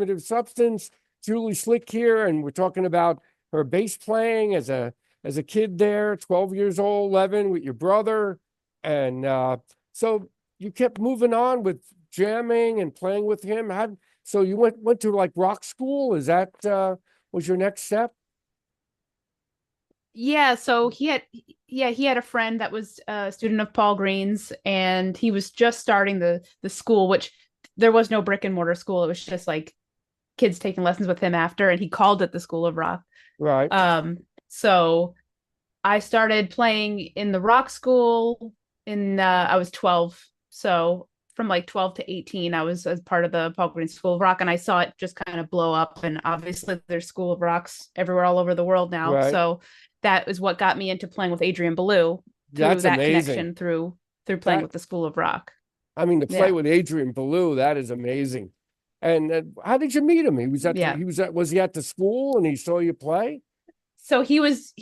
Primitive Substance. Julie Slick here, and we're talking about her bass playing as a kid there, 12 years old, Levin, with your brother. And so you kept moving on with jamming and playing with him. So you went to like rock school? Is that was your next step? Yeah, so he had a friend that was a student of Paul Green's, and he was just starting the school, which there was no brick and mortar school. It was just like kids taking lessons with him after, and he called it the School of Rock. Right. So I started playing in the rock school in I was 12. So from like 12 to 18, I was as part of the Paul Green School of Rock, and I saw it just kind of blow up. And obviously, there's School of Rocks everywhere all over the world now. Right. So that is what got me into playing with Adrian Belew through That's that amazing. connection through playing That with the School of Rock. I mean, to play Yeah. with Adrian Belew, that is amazing. And how did you meet him? Yeah. Was he at the school and he saw you play? So he was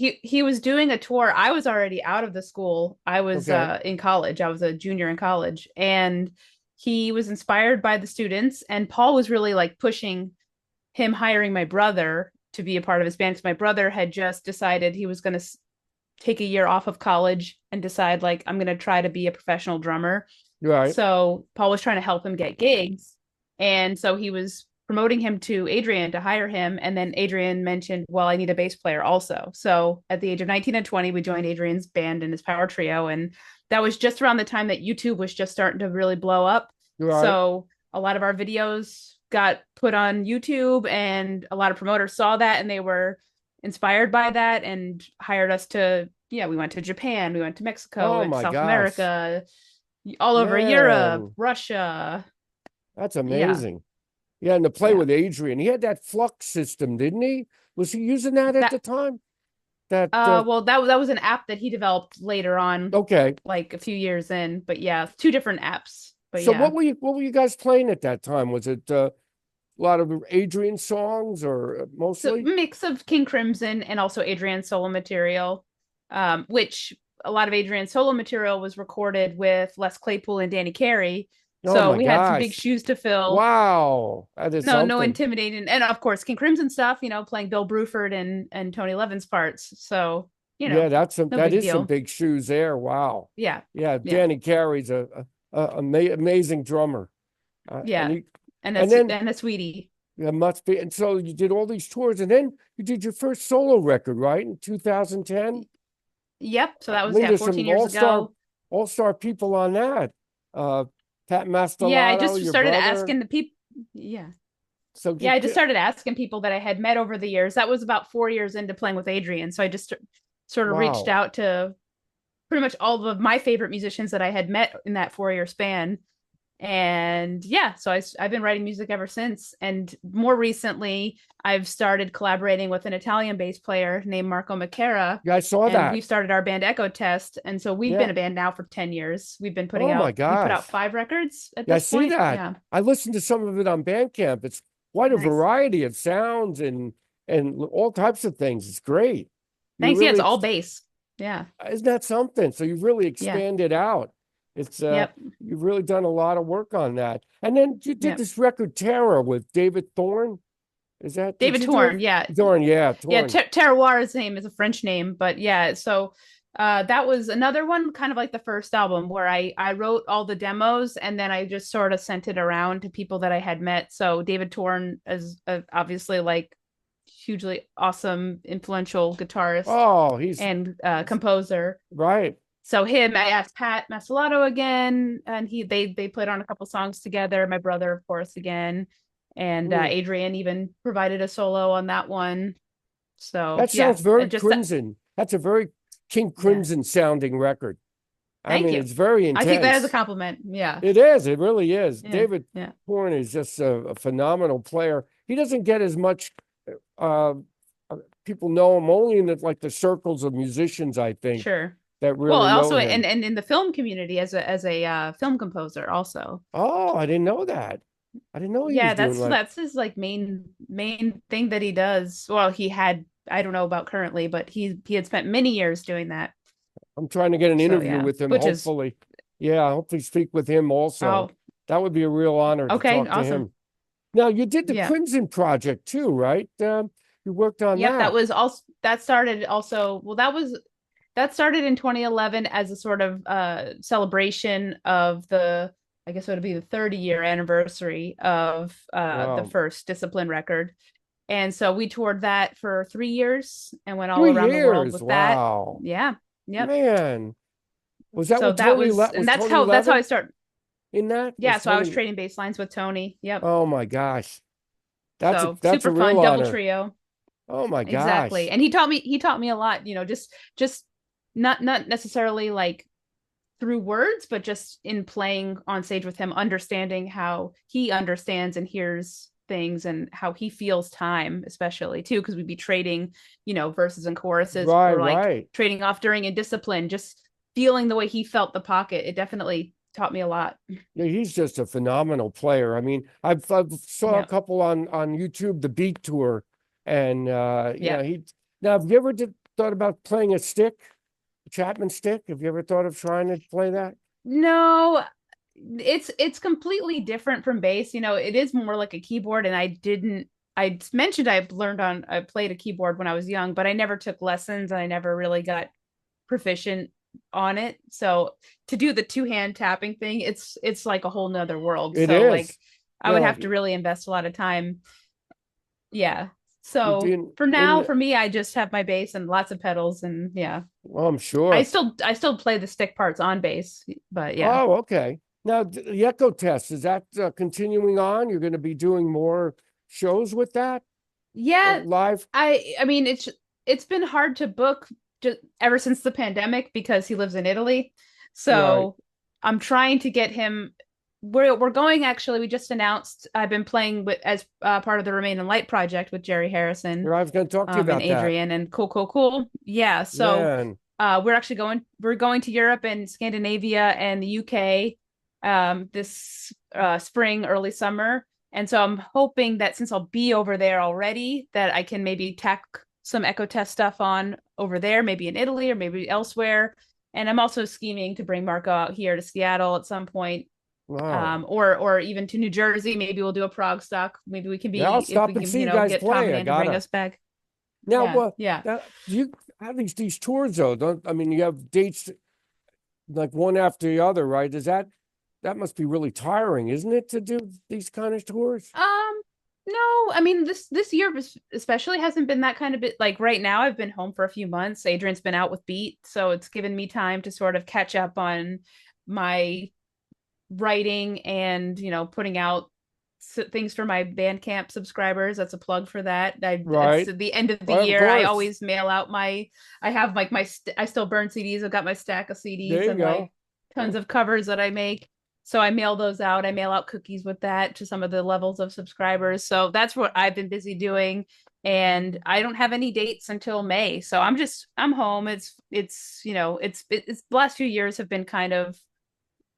doing a tour. I was already out of the school. I was Okay. in college. I was a junior in college, and he was inspired by the students, and Paul was really like pushing him hiring my brother to be a part of his band, because my brother had just decided he was going to take a year off of college and decide like I'm going to try to be a professional drummer. Right. So Paul was trying to help him get gigs. And so he was promoting him to Adrian to hire him. And then Adrian mentioned, well, I need a bass player also. So at the age of 19 and 20, we joined Adrian's band and his power trio. And that was just around the time that YouTube was just starting to really blow up. Right. So a lot of our videos got put on YouTube, and a lot of promoters saw that and they were inspired by that and hired us to, yeah, we went to Japan, we went to Mexico Oh and my South gosh. America, all over Europe, Yeah. Russia. That's Yeah. amazing. Yeah, and to play Yeah. with Adrian, he had that flux system, didn't he? Was he using that at That the time? That well, that was an app that he developed later on, okay. like a few years in. But yeah, two different apps. But So yeah. what were you guys playing at that time? Was it a lot of Adrian songs or So mostly? mix of King Crimson and also Adrian's solo material, which a lot of Adrian's solo material was recorded with Les Claypool and Danny Carey. Oh So my we had some big gosh. shoes to fill. Wow. That is No something. intimidating, and of course King Crimson stuff. Playing Bill Bruford and Tony Levin's parts. So Yeah, no that big is some deal. big shoes there. Wow. Yeah, Yeah, yeah, Danny Carey's amazing drummer. And yeah, you and then and a sweetie. yeah, must be. And so you did all these tours, and then you did your first solo record, right, in 2010. Yep. So I that was, mean, yeah, there's 14 some years ago. all star people on that. Uh, Pat Yeah, I Mastelotto, just your started brother. asking the people. Yeah. So Yeah, I just started asking people that I had met over the years. That was about 4 years into playing with Adrian. So I just sort of reached wow, out to pretty much all of my favorite musicians that I had met in that 4 year span. And yeah, so I've been writing music ever since. And more recently, I've started collaborating with an Italian bass player named Marco Macara. yeah, I saw And that. we've started our band EchoTest. And so we've Yeah. been a band now for 10 years. Oh my We put out gosh. 5 records at Yeah, I this see point. that. Yeah. I listened to some of it on Bandcamp. It's quite a Nice. variety of sounds and all types of things. It's great. You Thanks. Yeah, it's really all bass. Yeah. isn't that something? So you've really Yeah. expanded out. It's Yep. you've really done a lot of work on that. And then you did Yep. this record Terror with David Thorne. Is that did David you do Torn. it? Yeah. Thorne, yeah, Yeah. Thorne. Terroir's name is a French name, but yeah. So that was another one, kind of like the first album, where I wrote all the demos and then I just sort of sent it around to people that I had met. So David Torn is obviously like hugely awesome, influential guitarist Oh, and composer. right. So him, I asked Pat Mastelotto again, and they played on a couple songs together. My brother, of course, again, and Hmm. Adrian even provided a solo on that one. So That yeah, sounds very and just that. Crimson. That's a very King Yeah, Crimson sounding record. I thank mean, you. it's very I take that as a intense. compliment. Yeah, It is. It really is. yeah, David yeah. Horn is just a phenomenal player. He doesn't get as much. Uh, People know him only in the circles of musicians, I think, Sure. that Well, really know also, him. and in the film community as a film composer, also. Oh, I didn't know that. I didn't know he was Yeah, doing like. that's his like main thing that he does. Well, he had, I don't know about currently, but he had spent many years doing that. I'm trying to get an So interview yeah, with him. which is, Hopefully, yeah, hopefully speak with him also. oh, That would be a real honor to okay, talk to awesome. him. Now you did the Yeah. Crimson Project too, right? You worked on Yep, that that. was also that started also well that started in 2011 as a sort of celebration of the I guess it would be the 30-year anniversary of the Wow. first Discipline record. And so we toured that for 3 years and went all Three around the world years. with that. Wow. Yeah. Yep. Man. Was that So with that Tony was and was Tony that's how I Levin started. in that? Yeah, Was so I was Tony? trading bass lines with Tony. Yep. Oh my gosh. So That's a super real fun double honor. trio. Oh my Exactly. gosh. And he taught me a lot, just not necessarily like through words, but just in playing on stage with him, understanding how he understands and hears things and how he feels time, especially too, because we'd be trading, verses and choruses Right, or like right. trading off during a discipline, just feeling the way he felt the pocket. It definitely taught me a lot. Yeah, he's just a phenomenal player. I mean, I've saw a Yeah. couple on YouTube, the Beat Tour, and Yeah. he. Now, have you ever thought about playing a stick, a Chapman stick? Have you ever thought of trying to play that? No, it's completely different from bass. It is more like a keyboard, and I mentioned I played a keyboard when I was young, but I never took lessons and I never really got proficient on it. So to do the two-hand tapping thing, it's like a whole nother world. It So like is. I would Yeah, have to really invest a lot of time. Yeah. you So did for now, in. for me, I just have my bass and lots of pedals and yeah. Well, I'm I sure. still I still play the stick parts on bass, but yeah. Oh, okay. Now, the Echo Test, is that continuing on? You're going to be doing more shows with that Yeah, live? I mean it's been hard to book just ever since the pandemic because he lives in Italy. Right. So I'm trying to get him. We're going actually. We just announced. I've been playing with as part of the Remain in Light project with Jerry Harrison, Here, I was going to talk to you and about that. Adrian and cool. Yeah. So Man, we're going to Europe and Scandinavia and the UK this spring, early summer. And so I'm hoping that since I'll be over there already, that I can maybe tack some EchoTest stuff on over there, maybe in Italy or maybe elsewhere. And I'm also scheming to bring Marco out here to Seattle at some point, wow. or even to New Jersey. Maybe we'll do a prog stock. Maybe we can Yeah, I'll be if we stop and can, see you guys get Tom play. and I Ann to bring gotta. us back. Now, Yeah, yeah. now, you have these tours though, don't I mean you have dates like one after the other, right? Is that must be really tiring, isn't it, to do these kind of tours? No, I mean this year especially hasn't been that kind of bit. Like right now, I've been home for a few months. Adrian's been out with Beat, so it's given me time to sort of catch up on my writing and putting out things for my Bandcamp subscribers. That's a plug for that. It's Right. at the end of the Well, of year. I course. always mail out I have like I still burn CDs. I've got my stack of There CDs you and like go. tons of covers that I make. So I mail those out. I mail out cookies with that to some of the levels of subscribers. So that's what I've been busy doing. And I don't have any dates until May. So I'm home. It's the last few years have been kind of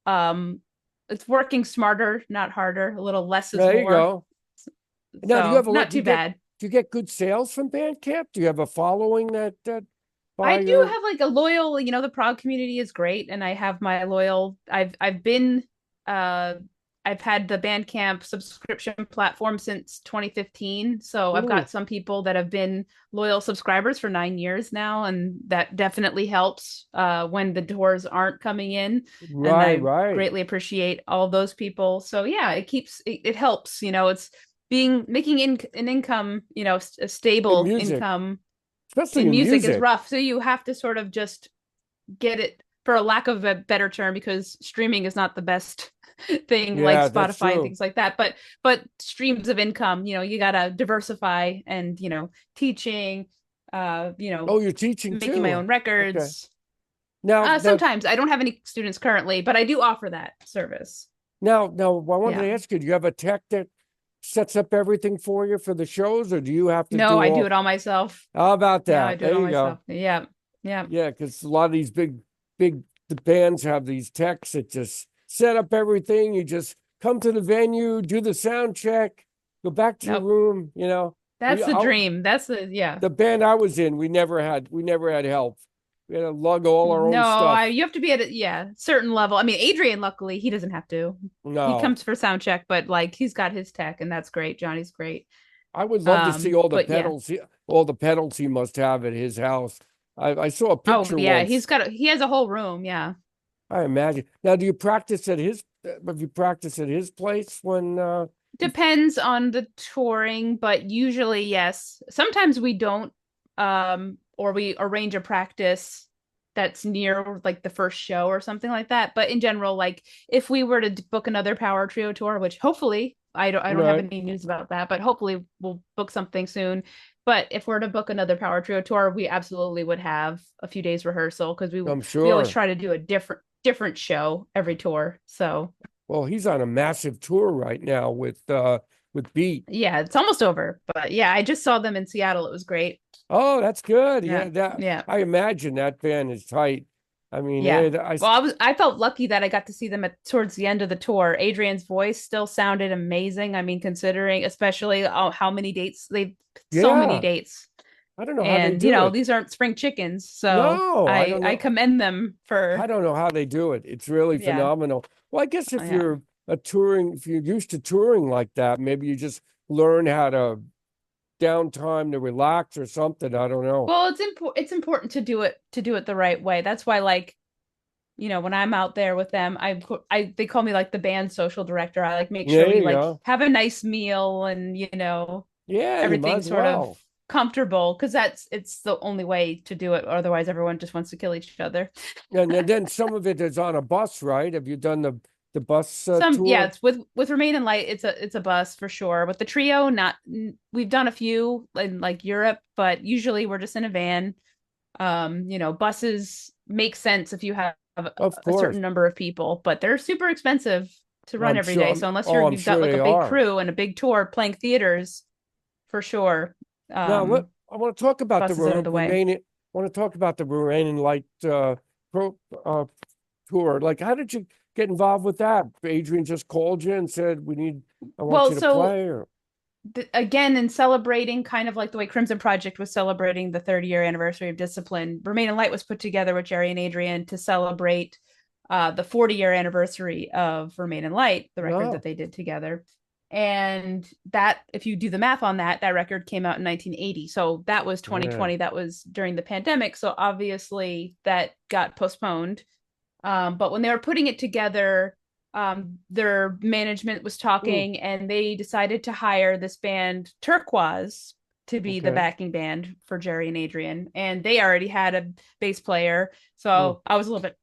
um it's working smarter, not harder. A little less is There you more. go. Now, do you So have a lot? not too bad. Do you get good sales from Bandcamp? Do you have a following that I buy do your have like a loyal, the prog community is great, and I have my loyal. I've been, uh, I've had the Bandcamp subscription platform since 2015, so I've mm, got some people that have been loyal subscribers for 9 years now, and that definitely helps when the doors aren't coming in, and right, I right. greatly appreciate all those people. So yeah, it helps. It's being making an income, a In stable music, income especially in in music is music. rough. So you have to sort of just get it, for a lack of a better term, because streaming is not the best thing like Yeah, that's Spotify and true. things like that. But streams of income, you gotta diversify and teaching, Oh, you're teaching making my too. own Okay. records. Now, Sometimes I don't have any students currently, but I do offer that service. now, I wanted Yeah. to ask you, do you have a tech that sets up everything for you for the shows, or do you have to No, do I do all? it all myself. How about Yeah, I that? do it There all you myself. go. Yeah. Yeah. Yeah, because a lot of these big the bands have these techs that just set up everything. You just come to the venue, do the sound check, go back to your Nope. room. That's the dream. That's the yeah. The band I was in, we never had help. We had to lug all our No, own stuff. you have to be at a certain level. I mean, Adrian, luckily, he doesn't have to. He No, comes for sound check, but like he's got his tech, and that's great. Johnny's great. I would love to see all the But yeah. pedals, all the pedals he must have at his house. I saw a Oh picture yeah, once. he has a whole room. Yeah. I imagine. Now, do you practice at his? Have you practiced at his place when? Depends on the touring, but usually yes. Sometimes we don't, or we arrange a practice that's near like the first show or something like that. But in general, like if we were to book another Power Trio tour, which hopefully I don't have Right, any news about that, but hopefully we'll book something soon. But if we're to book another Power Trio tour, we absolutely would have a few days rehearsal because I'm we always sure. try to do a different show every tour. So Well, he's on a massive tour right now with Beat. yeah, it's almost over. But yeah, I just saw them in Seattle. It was great. Oh, that's good. Yeah. Yeah, that Yeah. I imagine that band is tight. I mean, Yeah. I Well, I felt lucky that I got to see them towards the end of the tour. Adrian's voice still sounded amazing. I mean, considering especially how many dates so many yeah, dates. I don't know how they And do it. these aren't spring chickens. So No, I don't I know. commend them I for don't know how they do it. It's really yeah. phenomenal. Well, I guess Yeah. if you're used to touring like that, maybe you just learn how to downtime to relax or something. I don't know. Well, it's important to do it the right way. That's why like when I'm out there with them, they call me like the band social director. I like make sure There we you like go. have a nice meal and Yeah, you might everything's as sort of well. comfortable because it's the only way to do it. Otherwise, everyone just wants to kill each other. And then some of it is on a bus, right? Have you done the bus Yeah, tour? it's with Remain in Light. It's a bus for sure. With the trio, not we've done a few in like Europe, but usually we're just in a van. Buses make sense if you have Of a course. certain number of people, but they're super expensive to run I'm every sure. day. So unless Oh, I'm you've got sure like a they big are. crew and a big tour playing theaters, for sure, Now, I want to talk about the buses are the way. remaining. I want to talk about the remaining light pro tour. Like, how did you get involved with that? Adrian just called you and said, I want Well, you to so play. Or again, in celebrating kind of like the way Crimson Project was celebrating the 30-year anniversary of Discipline, Remain in Light was put together with Jerry and Adrian to celebrate the 40-year anniversary of Remain in Light, the record that no, they did together. And that, if you do the math on that, that record came out in 1980. So that was yeah. 2020. That was during the pandemic. So obviously that got postponed. But when they were putting it together, their management was Hmm, talking and they decided to hire this band Turquoise to be the okay. backing band for Jerry and Adrian. And they already had a bass player. Hmm. So I was a little bit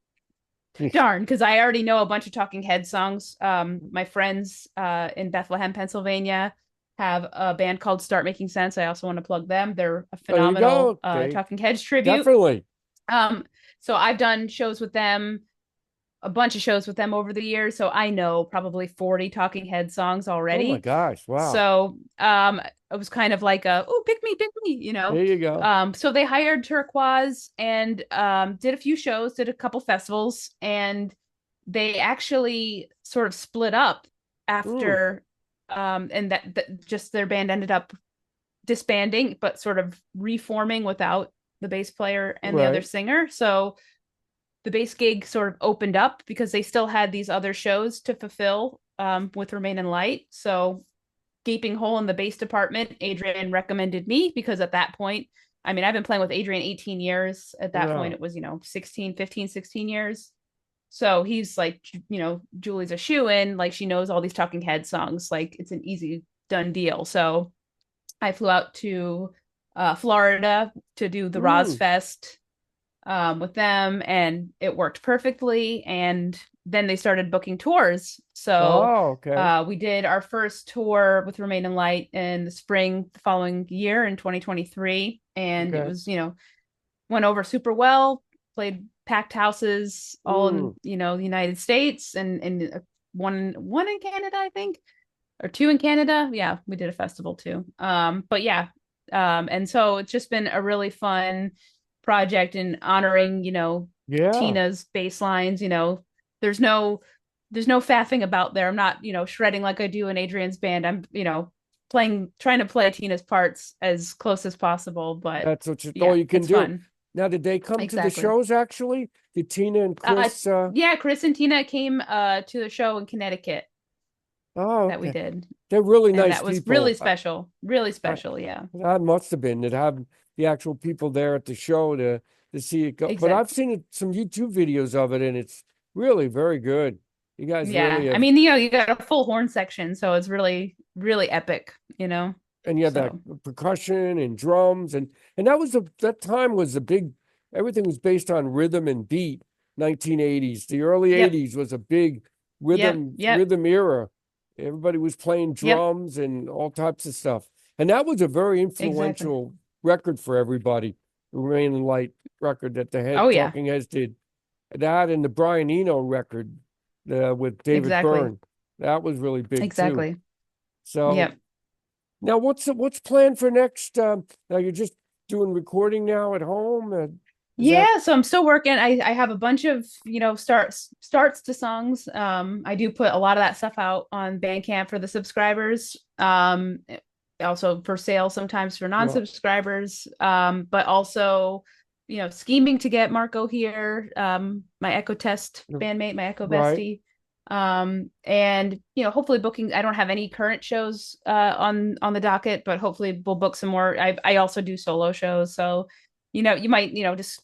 darn because I already know a bunch of Talking Head songs. My friends in Bethlehem, Pennsylvania have a band called Start Making Sense. I also want to plug them. They're a There you phenomenal go. They Talking Heads tribute. definitely. Um, so I've done shows with them, a bunch of shows with them over the years. So I know probably 40 Talking Head songs Oh my already. gosh! Wow. So it was kind of like oh, pick me. There you go. So they hired Turquoise and did a few shows, did a couple festivals, and they actually sort of split up Hmm. after and that just their band ended up disbanding, but sort of reforming without the bass player and the other Right. singer. So the bass gig sort of opened up because they still had these other shows to fulfill with Remain in Light. So gaping hole in the bass department, Adrian recommended me because at that point, I mean, I've been playing with Adrian 18 years. At that point, No. it was, 16 years. So he's like, Julie's a shoe in, like she knows all these Talking Head songs. Like it's an easy done deal. So I flew out to Florida to do the Hmm. Rozfest with them, and it worked perfectly. And then they started booking tours. So Oh, okay. we did our first tour with Remain in Light in the spring the following year in 2023, and it Okay. was went over super well. Played packed houses all Hmm. in the United States and one in Canada, I think, or two in Canada. Yeah, we did a festival too. But yeah, and so it's just been a really fun project in honoring, Yeah. Tina's bass lines. There's no there's no faffing about there. I'm not, shredding like I do in Adrian's band. I'm, trying to play Tina's parts as close as possible, but All yeah, you can it's do. fun. Now, did they come to the Exactly. shows actually? Did Tina and Kris? Yeah, Kris and Tina came to the show in Connecticut Oh, that we okay. did. They're really And nice that was really people. special. Really I, special, yeah. that must have been to have the actual people there at the show to see it go. But I've Exactly. seen some YouTube videos of it, and it's really very good. You guys really Yeah. I have, mean, you got a full horn section, so it's really, really epic, and you had that So, percussion and drums, and that time was a big. Everything was based on rhythm and beat. 1980s, the early yep, 80s was a big yep, yep, rhythm era. Everybody was playing yep, drums and all types of stuff, and that was a very exactly. influential record for everybody. The Rain and Light record that the Oh, yeah, Talking Heads did, that and the Brian Eno record with David exactly. Byrne, that was really big too. Exactly. So Yep. now, what's planned for next? Now you're just doing recording now at home. Is that Yeah, so I'm still working. I have a bunch of, starts to songs. I do put a lot of that stuff out on Bandcamp for the subscribers. Also for sale sometimes for well, non-subscribers. But also, scheming to get Marco here, my EchoTest bandmate, my Echo right? bestie. And hopefully booking. I don't have any current shows on the docket, but hopefully we'll book some more. I also do solo shows, so you might, just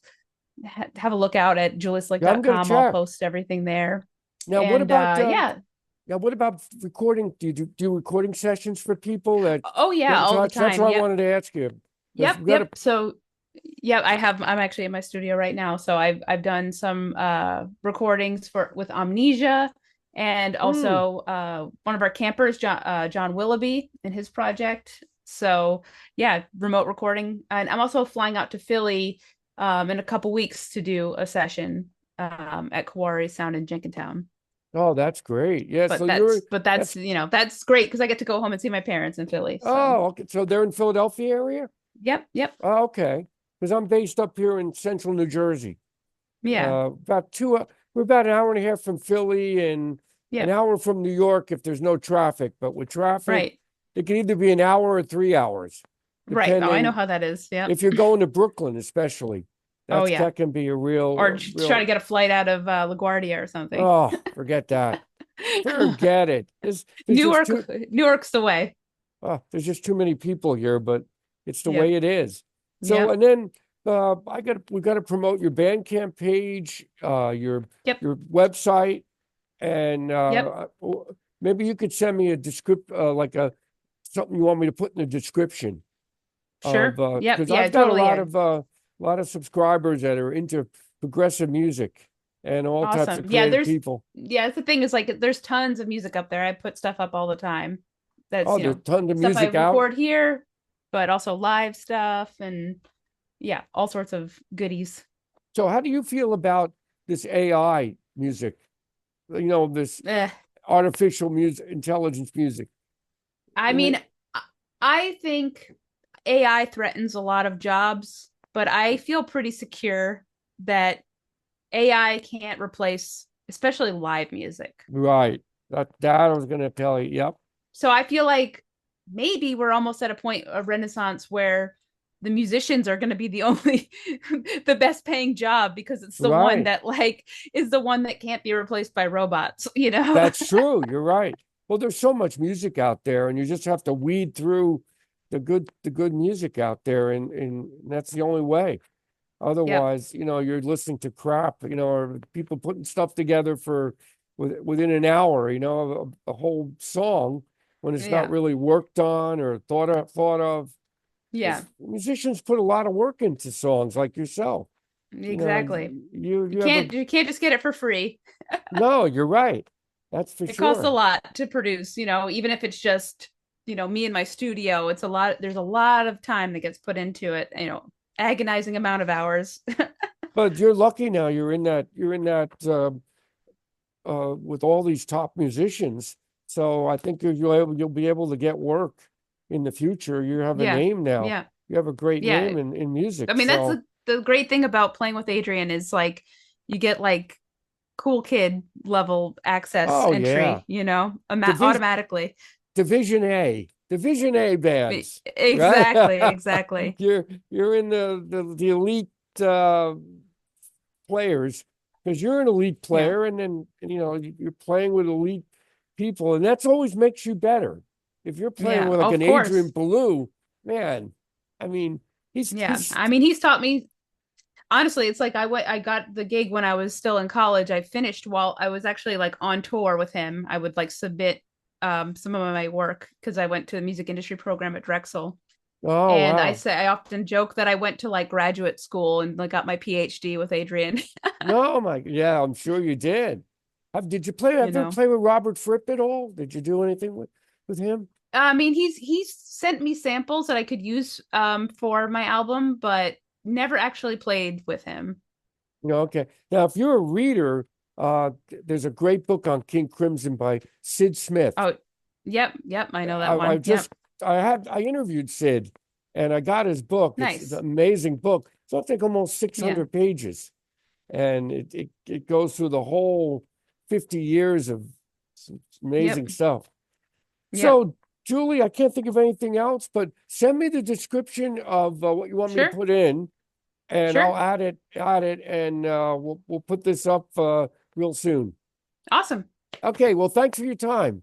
have a look out at Yeah, I'm gonna julieslick.com. I'll check. post everything there. Now, what And about yeah. now? What about recording? Do recording sessions for people that Oh get yeah, in all the touch? That's time. what I Yep. wanted to ask you because Yep. we got to. Yep. So yeah, I'm actually in my studio right now. So I've done some recordings with Amnesia, and Mm, also one of our campers, John Willoughby, and his project. So yeah, remote recording. And I'm also flying out to Philly in a couple weeks to do a session at Kawari Sound in Jenkintown. oh, that's great. Yeah, so But you're that's that's that's great because I get to go home and see my parents in Philly. So oh, okay. So they're in Philadelphia area. yep, yep, Oh, okay, because I'm based up here in central New Jersey. yeah, About we're about an hour and a half from Philly and an yep, hour from New York if there's no traffic. But with traffic, right, it can either be an hour or 3 hours, right. Oh, I know depending how that is. Yep. if you're going to Brooklyn, especially. Oh yeah. That can be a Or real, just try to real. get a flight out of LaGuardia or something. Oh, forget that. Forget it. There's just Newark, Newark's the way. there's just too many people here, but it's the way Yep, it is. So, yep, and then we got to promote your Bandcamp page, yep, your website, and yep. maybe you could send me a like a something you want me to put in the description of Sure. Yep. because Yeah. I've got Totally. Yeah. a lot of subscribers that are into progressive music and all types of Awesome. Yeah. creative people. That's the thing is there's tons of music up there. I put stuff up all the time. That's Oh, there's tons of stuff I music out. record here, but also live stuff and yeah, all sorts of goodies. So, how do you feel about this AI music? This Eh. artificial music, intelligence music. I mean, I think AI threatens a lot of jobs, but I feel pretty secure that AI can't replace, especially live music. Right. That I was going to tell you. Yep. So I feel like maybe we're almost at a point of renaissance where the musicians are going to be the only the best paying job because it's the one Right. that is the one that can't be replaced by robots. That's true. You're right. Well, there's so much music out there, and you just have to weed through the good music out there, and that's the only way. Yep. Otherwise, you're listening to crap, or people putting stuff together within an hour, a whole song when it's not Yeah. really worked on or thought of. Yeah. Because musicians put a lot of work into songs like yourself. Exactly. You You have a can't you can't just get it for free. no, you're right. That's for It costs a sure. lot to produce, even if it's just, me in my studio, it's a lot, there's a lot of time that gets put into it, agonizing amount of hours. But you're lucky now. You're in that with all these top musicians. So I think you'll be able to get work in the future. You have a Yeah. name now. Yeah. You have a great Yeah. name in I music. mean, that's So the great thing about playing with Adrian is you get cool kid level access oh yeah, entry, division automatically. Division A bands, right? Exactly, exactly. You're in the elite players, because you're an elite player, and then you're playing with elite people, and that's always makes you better. If you're playing Yeah, with like of an Adrian course. Belew, man, I mean, Yeah. he's I mean, he's taught me honestly, it's like I got the gig when I was still in college. I finished while I was actually like on tour with him. I would like submit some of my work because I went to the music industry program at Drexel. oh And wow. I often joke that I went to like graduate school and like got my PhD with Adrian, No, yeah, I'm sure you did. Did you play? you Have you ever know. played with Robert Fripp at all? Did you do anything with him? I mean, he's sent me samples that I could use for my album, but never actually played with him. Okay. Now, if you're a reader, there's a great book on King Crimson by Sid Smith. Oh, yep, I know that I one. Yep. just I interviewed Sid, and I got his book. It's an Nice. amazing book. It's I think almost Yeah. 600 pages, and it goes through the whole 50 years of some Yep. amazing stuff. Yep. So, Julie, I can't think of anything else, but send me the description of what you want me to Sure. put in, and Sure. I'll add it, and we'll put this up real soon. Awesome. Okay, well, thanks for your time.